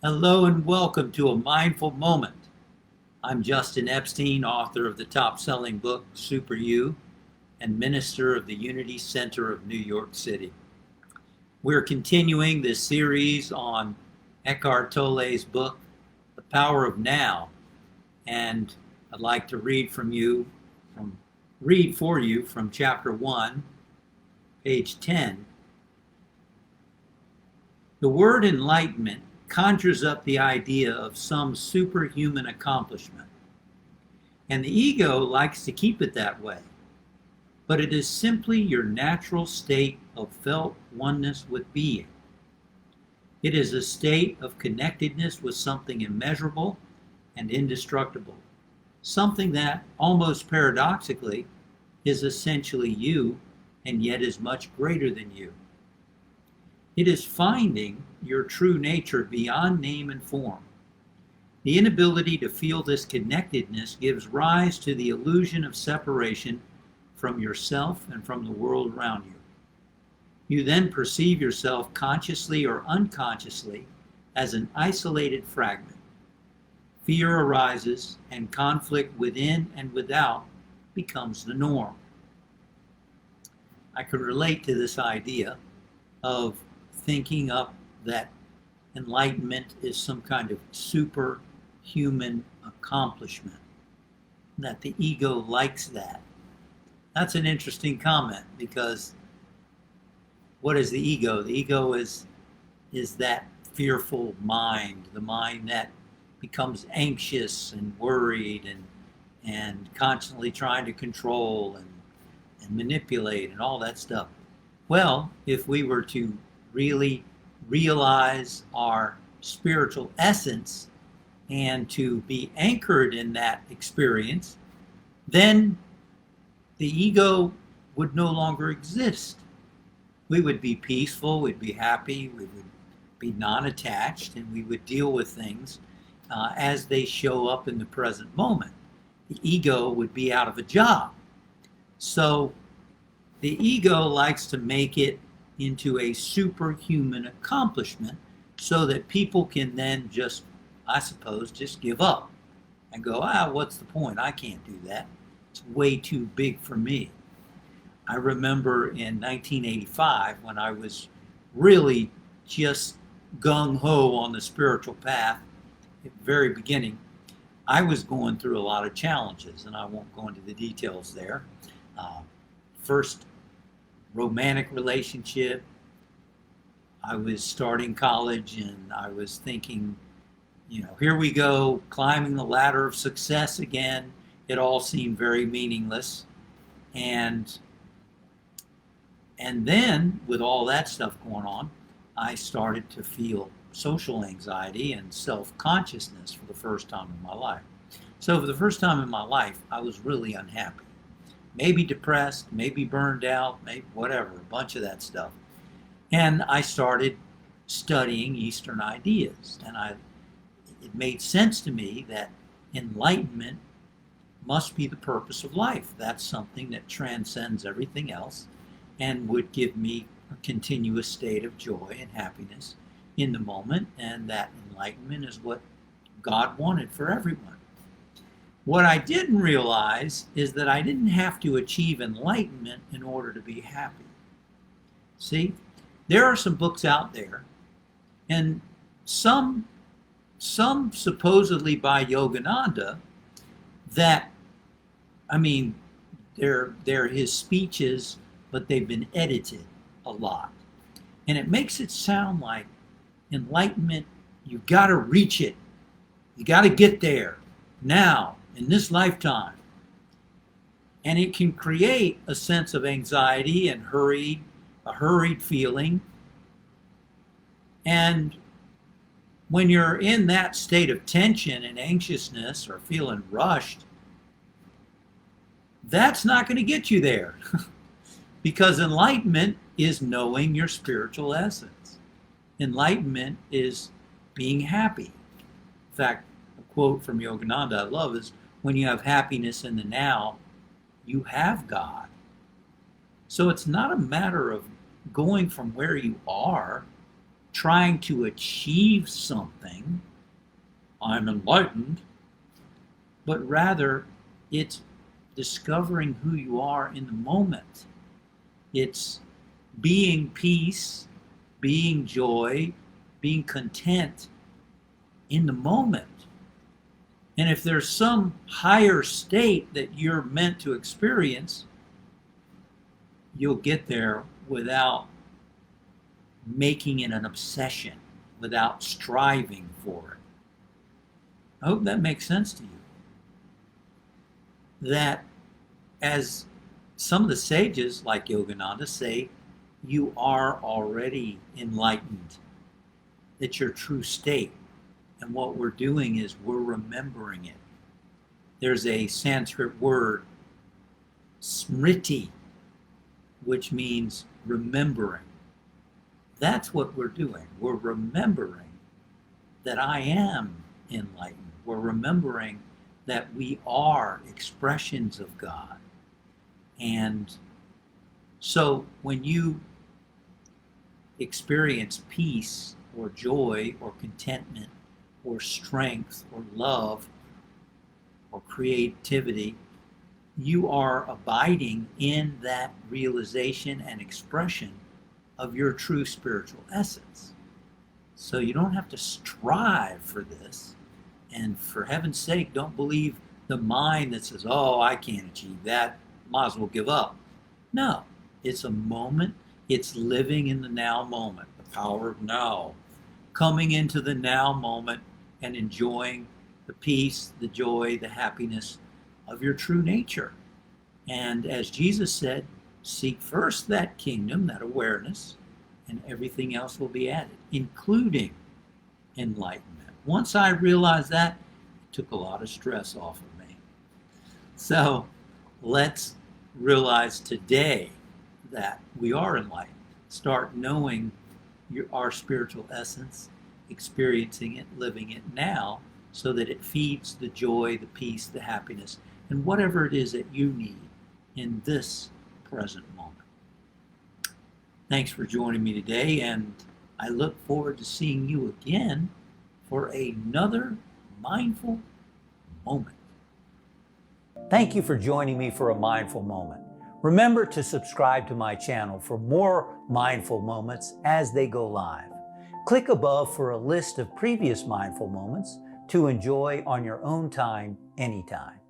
Hello and welcome to A Mindful Moment. I'm Justin Epstein, author of the top-selling book, Super You, and minister of the Unity Center of New York City. We're continuing this series on Eckhart Tolle's book, The Power of Now, and I'd like to read for you from chapter 1, page 10. The word enlightenment conjures up the idea of some superhuman accomplishment. And the ego likes to keep it that way. But it is simply your natural state of felt oneness with being. It is a state of connectedness with something immeasurable and indestructible, something that, almost paradoxically, is essentially you and yet is much greater than you. It is finding your true nature beyond name and form. The inability to feel this connectedness gives rise to the illusion of separation from yourself and from the world around you. You then perceive yourself consciously or unconsciously as an isolated fragment. Fear arises, and conflict within and without becomes the norm. I can relate to this idea of thinking up that enlightenment is some kind of superhuman accomplishment, that the ego likes that. That's an interesting comment, because what is the ego? The ego is that fearful mind, the mind that becomes anxious and worried and constantly trying to control and manipulate and all that stuff. Well, if we were to really realize our spiritual essence and to be anchored in that experience, then the ego would no longer exist. We would be peaceful, we'd be happy, we would be non-attached, and we would deal with things as they show up in the present moment. The ego would be out of a job. So the ego likes to make it into a superhuman accomplishment so that people can then just, I suppose, just give up and go, what's the point? I can't do that. It's way too big for me. I remember in 1985, when I was really just gung-ho on the spiritual path at the very beginning, I was going through a lot of challenges, and I won't go into the details there. First, romantic relationship. I was starting college and I was thinking, here we go, climbing the ladder of success again. It all seemed very meaningless. And then with all that stuff going on, I started to feel social anxiety and self-consciousness for the first time in my life. So for the first time in my life, I was really unhappy. Maybe depressed, maybe burned out, maybe whatever, a bunch of that stuff. And I started studying Eastern ideas. And it made sense to me that enlightenment must be the purpose of life. That's something that transcends everything else and would give me a continuous state of joy and happiness in the moment. And that enlightenment is what God wanted for everyone. What I didn't realize is that I didn't have to achieve enlightenment in order to be happy. See, there are some books out there, and some supposedly by Yogananda, that, they're his speeches, but they've been edited a lot. And it makes it sound like enlightenment, you've got to reach it. You got to get there now, in this lifetime. And it can create a sense of anxiety and a hurried feeling. And when you're in that state of tension and anxiousness or feeling rushed, that's not going to get you there. Because enlightenment is knowing your spiritual essence. Enlightenment is being happy. In fact, a quote from Yogananda I love is, when you have happiness in the now, you have God. So it's not a matter of going from where you are trying to achieve something, I'm enlightened, but rather it's discovering who you are in the moment. It's being peace, being joy, being content in the moment. And if there's some higher state that you're meant to experience, you'll get there without making it an obsession, without striving for it. I hope that makes sense to you. That as some of the sages like Yogananda say, you are already enlightened. It's your true state. And what we're doing is we're remembering it. There's a Sanskrit word, smriti, which means remembering. That's what we're doing. We're remembering that I am enlightened. We're remembering that we are expressions of God. And so when you experience peace or joy or contentment or strength or love or creativity, you are abiding in that realization and expression of your true spiritual essence. So you don't have to strive for this. And for heaven's sake, don't believe the mind that says, oh, I can't achieve that, might as well give up. No, it's a moment. It's living in the now moment, the power of now. Coming into the now moment and enjoying the peace, the joy, the happiness of your true nature. And as Jesus said, seek first that kingdom, that awareness, and everything else will be added, including enlightenment. Once I realized that, it took a lot of stress off of me. So let's realize today that we are enlightened. Start knowing our spiritual essence, experiencing it, living it now, so that it feeds the joy, the peace, the happiness, and whatever it is that you need in this present moment. Thanks for joining me today, and I look forward to seeing you again for another mindful moment. Thank you for joining me for a mindful moment. Remember to subscribe to my channel for more mindful moments as they go live. Click above for a list of previous mindful moments to enjoy on your own time, anytime.